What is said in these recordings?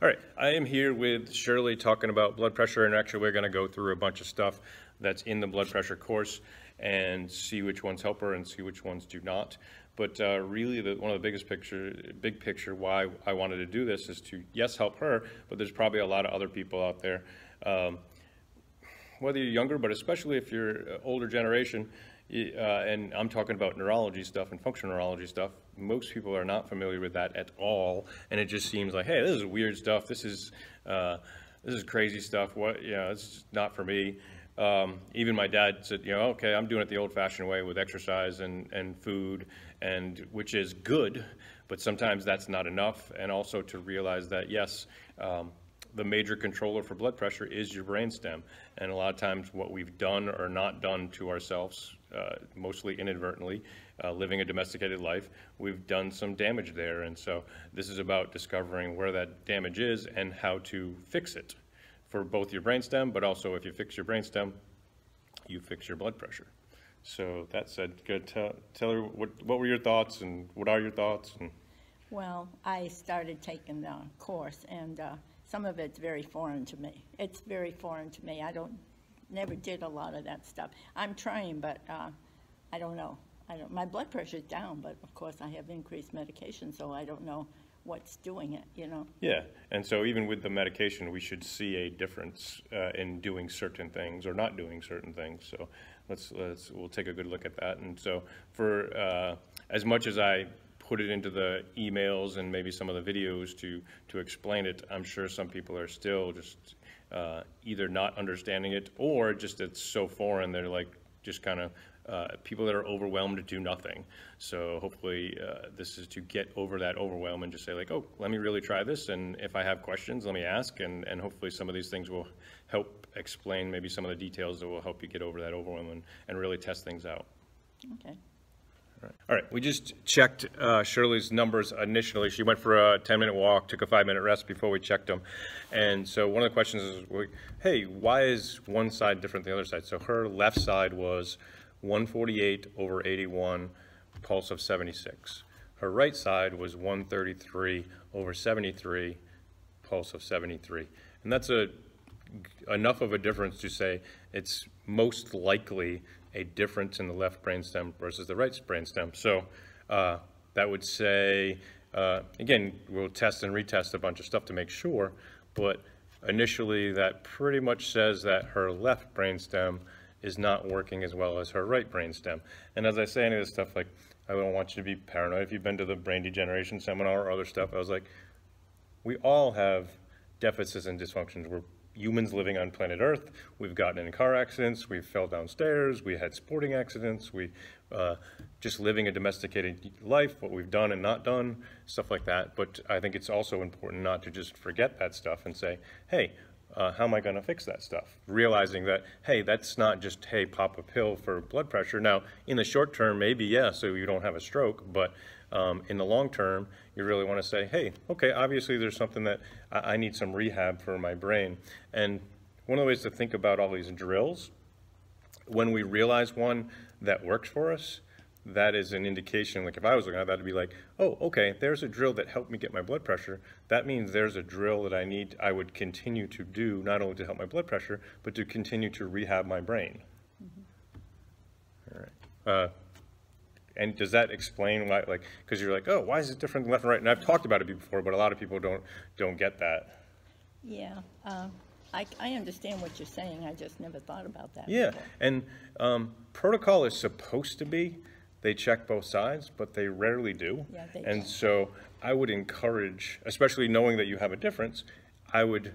All right, I am here with Shirley talking about blood pressure, and actually we're going to go through a bunch of stuff that's in the blood pressure course and see which ones help her and see which ones do not. But really, one of the big picture why I wanted to do this is to, yes, help her, but there's probably a lot of other people out there, whether you're younger, but especially if you're older generation, and I'm talking about neurology stuff and functional neurology stuff. Most people are not familiar with that at all, and it just seems like, hey, this is weird stuff. This is crazy stuff. What, it's just not for me. Even my dad said, okay, I'm doing it the old-fashioned way with exercise and food, and which is good, but sometimes that's not enough. And also to realize that, yes, the major controller for blood pressure is your brainstem, and a lot of times what we've done or not done to ourselves, mostly inadvertently, living a domesticated life, we've done some damage there. And so this is about discovering where that damage is and how to fix it for both your brainstem, but also if you fix your brainstem, you fix your blood pressure. So that said, good. Tell her what were your thoughts and what are your thoughts? Well, I started taking the course, and some of it's very foreign to me. It's very foreign to me. Never did a lot of that stuff. I'm trying, but I don't know. My blood pressure's down, but of course I have increased medication, so I don't know what's doing it, Yeah, and so even with the medication, we should see a difference in doing certain things or not doing certain things. So we'll take a good look at that. And so for as much as I put it into the emails and maybe some of the videos to explain it, I'm sure some people are still just either not understanding it or just it's so foreign they're like just kind of people that are overwhelmed to do nothing. So hopefully this is to get over that overwhelm and just say like, oh, let me really try this, and if I have questions, let me ask, and hopefully some of these things will help explain maybe some of the details that will help you get over that overwhelm and really test things out. Okay. All right, we just checked Shirley's numbers initially. She went for a 10-minute walk, took a 5-minute rest before we checked them. And so one of the questions is, hey, why is one side different than the other side? So her left side was 148/81, pulse of 76. Her right side was 133/73, pulse of 73. And that's enough of a difference to say it's most likely a difference in the left brainstem versus the right brainstem. So that would say, again, we'll test and retest a bunch of stuff to make sure, but initially that pretty much says that her left brainstem is not working as well as her right brainstem. And as I say any of this stuff, like, I don't want you to be paranoid. If you've been to the brain degeneration seminar or other stuff, I was like, we all have deficits and dysfunctions. We're humans living on planet Earth. We've gotten in car accidents, we've fell downstairs, we had sporting accidents, we just living a domesticated life, what we've done and not done, stuff like that. But I think it's also important not to just forget that stuff and say, hey, how am I going to fix that stuff? Realizing that, hey, that's not just, hey, pop a pill for blood pressure. Now, in the short term, maybe, yeah, so you don't have a stroke, but in the long term, you really want to say, hey, okay, obviously there's something that I need some rehab for my brain. And one of the ways to think about all these drills, when we realize one that works for us, that is an indication, like if I was looking at that, it'd be like, oh, okay, there's a drill that helped me get my blood pressure. That means there's a drill that I would continue to do, not only to help my blood pressure, but to continue to rehab my brain. Mm-hmm. All right. And does that explain why, like, because you're like, oh, why is it different left and right? And I've talked about it before, but a lot of people don't get that. Yeah, I understand what you're saying. I just never thought about that. Yeah, before. And protocol is supposed to be, they check both sides, but they rarely do. Yeah, they and don't. So I would encourage, especially knowing that you have a difference, I would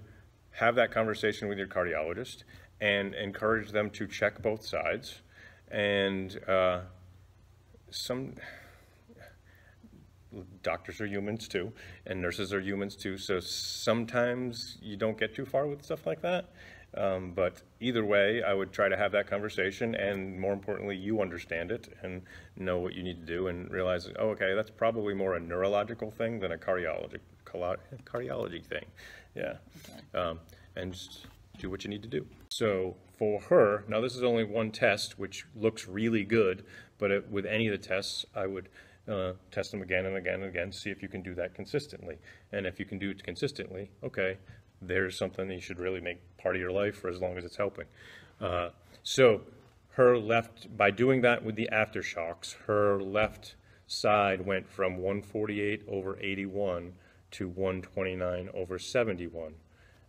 have that conversation with your cardiologist and encourage them to check both sides. And some doctors are humans too, and nurses are humans too, so sometimes you don't get too far with stuff like that. But either way, I would try to have that conversation, and more importantly, you understand it and know what you need to do and realize, oh, okay, that's probably more a neurological thing than a cardiology thing. Yeah. Okay. And just do what you need to do. So for her, now this is only one test, which looks really good, but with any of the tests, I would test them again and again and again, see if you can do that consistently. And if you can do it consistently, okay, there's something that you should really make part of your life for as long as it's helping. So her left, by doing that with the aftershocks, her left side went from 148/81 to 129/71.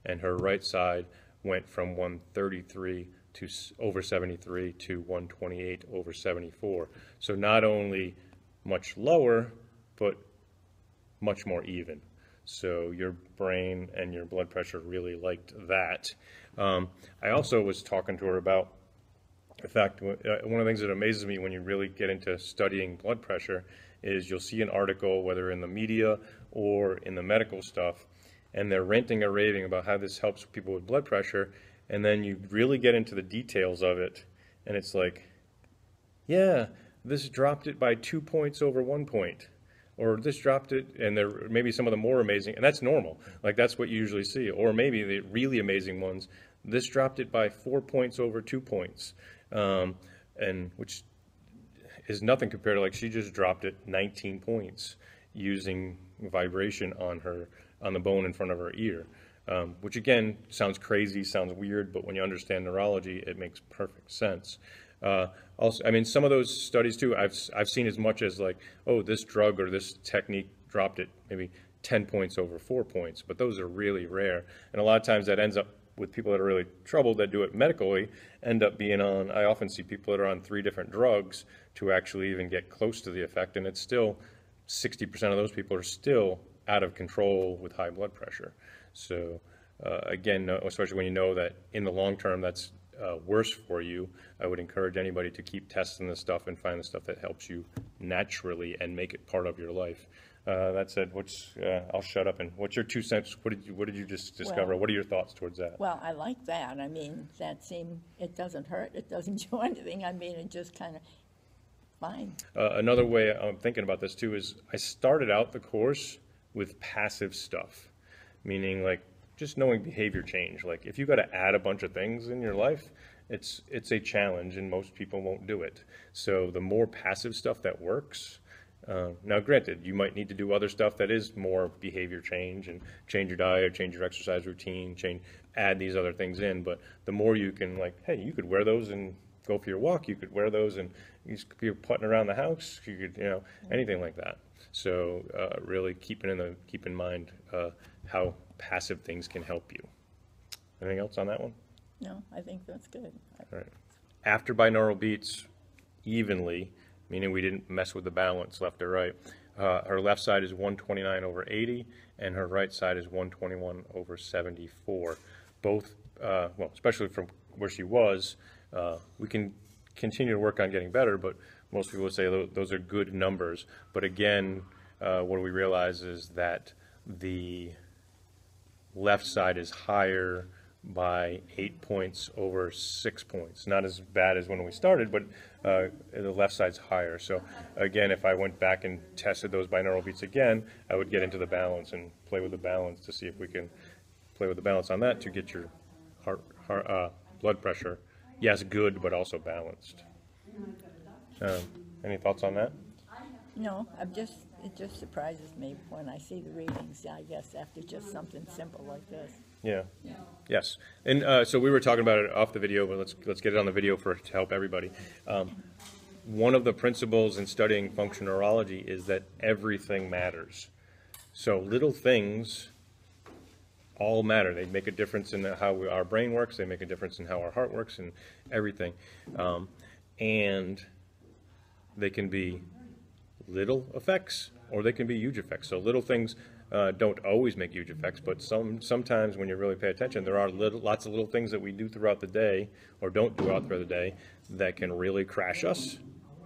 And her right side went from 133/73 to 128/74. So not only much lower, but much more even. So your brain and your blood pressure really liked that. I also was talking to her about, in fact, one of the things that amazes me when you really get into studying blood pressure is you'll see an article, whether in the media or in the medical stuff, and they're ranting or raving about how this helps people with blood pressure, and then you really get into the details of it, and it's like, yeah, this dropped it by 2 points over 1 point, or this dropped it, and there maybe some of the more amazing, and that's normal, like that's what you usually see, or maybe the really amazing ones, this dropped it by 4 points over 2 points, and which is nothing compared to, like, she just dropped it 19 points using vibration on the bone in front of her ear, which again sounds crazy, sounds weird, but when you understand neurology, it makes perfect sense. Also, I mean, some of those studies too, I've seen as much as like, oh, this drug or this technique dropped it maybe 10 points over 4 points, but those are really rare. And a lot of times that ends up with people that are really troubled that do it medically, end up being on, I often see people that are on 3 different drugs to actually even get close to the effect, and it's still, 60% of those people are still out of control with high blood pressure. So again, especially when you know that in the long term that's worse for you, I would encourage anybody to keep testing this stuff and find the stuff that helps you naturally and make it part of your life. That said, I'll shut up. And what's your 2 cents? What did you just discover? Well, what are your thoughts towards that? Well, I like that. I mean, it doesn't hurt, it doesn't do anything. I mean, it just kind of fine. Another way I'm thinking about this too is I started out the course with passive stuff, meaning like just knowing behavior change. Like if you got to add a bunch of things in your life, it's a challenge and most people won't do it. So the more passive stuff that works, now granted, you might need to do other stuff that is more behavior change and change your diet, change your exercise routine, add these other things in, but the more you can, like, hey, you could wear those and go for your walk, you could wear those and you're putting around the house, you could, anything like that. So really keep in mind how passive things can help you. Anything else on that one? No, I think that's good. All right. After binaural beats evenly, meaning we didn't mess with the balance left or right, her left side is 129/80 and her right side is 121/74. Both, well, especially from where she was, we can continue to work on getting better, but most people would say those are good numbers. But again, what we realize is that the left side is higher by 8 points over 6 points. Not as bad as when we started, but the left side's higher. So again, if I went back and tested those binaural beats again, I would get into the balance and play with the balance to see if we can play with the balance on that to get your blood pressure, yes, good, but also balanced. Any thoughts on that? No, it just surprises me when I see the readings, I guess, after just something simple like this. Yeah. Yes. And so we were talking about it off the video, but let's get it on the video to help everybody. One of the principles in studying functional neurology is that everything matters. So little things all matter. They make a difference in how our brain works. They make a difference in how our heart works and everything. And they can be little effects or they can be huge effects. So little things don't always make huge effects, but sometimes when you really pay attention, there are lots of little things that we do throughout the day or don't do throughout the day that can really crash us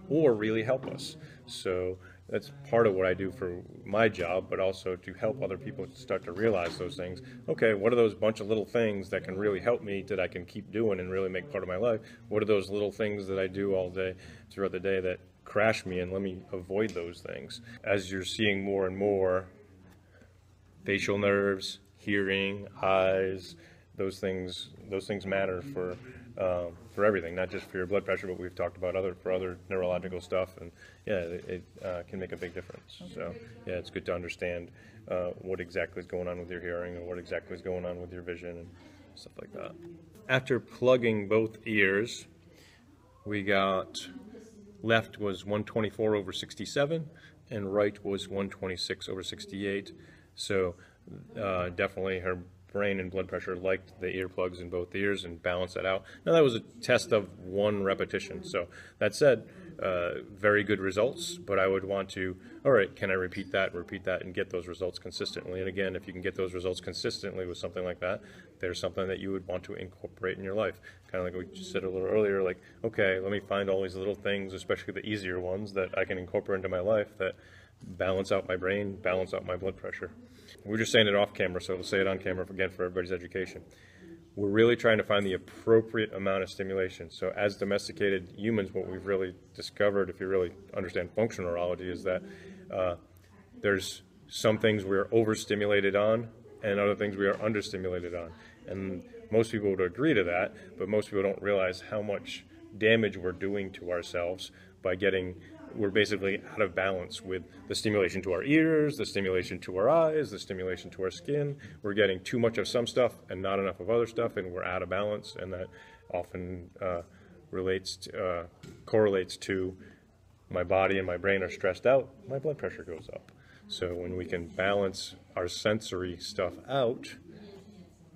or really help us. So that's part of what I do for my job, but also to help other people start to realize those things. Okay, what are those bunch of little things that can really help me that I can keep doing and really make part of my life? What are those little things that I do all day throughout the day that crash me, and let me avoid those things? As you're seeing more and more, facial nerves, hearing, eyes, those things matter for for everything, not just for your blood pressure, but we've talked about for other neurological stuff, and yeah, it can make a big difference. So yeah, it's good to understand what exactly is going on with your hearing and what exactly is going on with your vision and stuff like that. After plugging both ears, we got left was 124/67 and right was 126/68. So definitely her brain and blood pressure liked the earplugs in both ears and balanced that out. Now that was a test of one repetition. So that said, very good results, but I would want to, all right, can I repeat that, and get those results consistently? And again, if you can get those results consistently with something like that, there's something that you would want to incorporate in your life. Kind of like we just said a little earlier, like, okay, let me find all these little things, especially the easier ones, that I can incorporate into my life that balance out my brain, balance out my blood pressure. We're just saying it off camera, so we'll say it on camera again for everybody's education. We're really trying to find the appropriate amount of stimulation. So as domesticated humans, what we've really discovered, if you really understand functional neurology, is that there's some things we're overstimulated on and other things we are understimulated on. And most people would agree to that, but most people don't realize how much damage we're doing to ourselves by we're basically out of balance with the stimulation to our ears, the stimulation to our eyes, the stimulation to our skin. We're getting too much of some stuff and not enough of other stuff, and we're out of balance, and that often correlates to my body and my brain are stressed out, my blood pressure goes up. So when we can balance our sensory stuff out,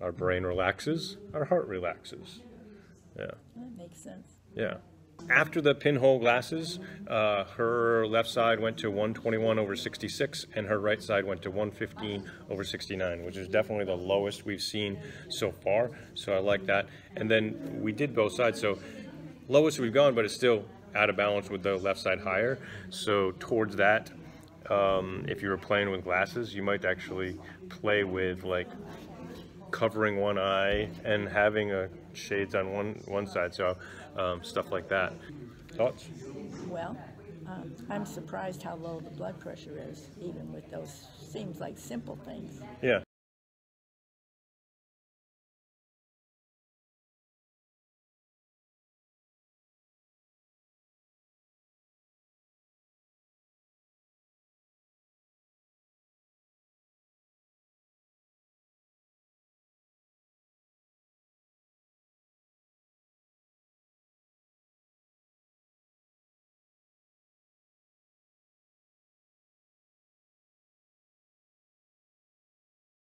our brain relaxes, our heart relaxes. Yeah. That makes sense. Yeah. After the pinhole glasses, her left side went to 121/66 and her right side went to 115/69, which is definitely the lowest we've seen so far. So I like that. And then we did both sides. So lowest we've gone, but it's still out of balance with the left side higher. So towards that, if you were playing with glasses, you might actually play with like covering one eye and having shades on one side. So stuff like that. Thoughts? Well, I'm surprised how low the blood pressure is, even with those seems like simple things. Yeah,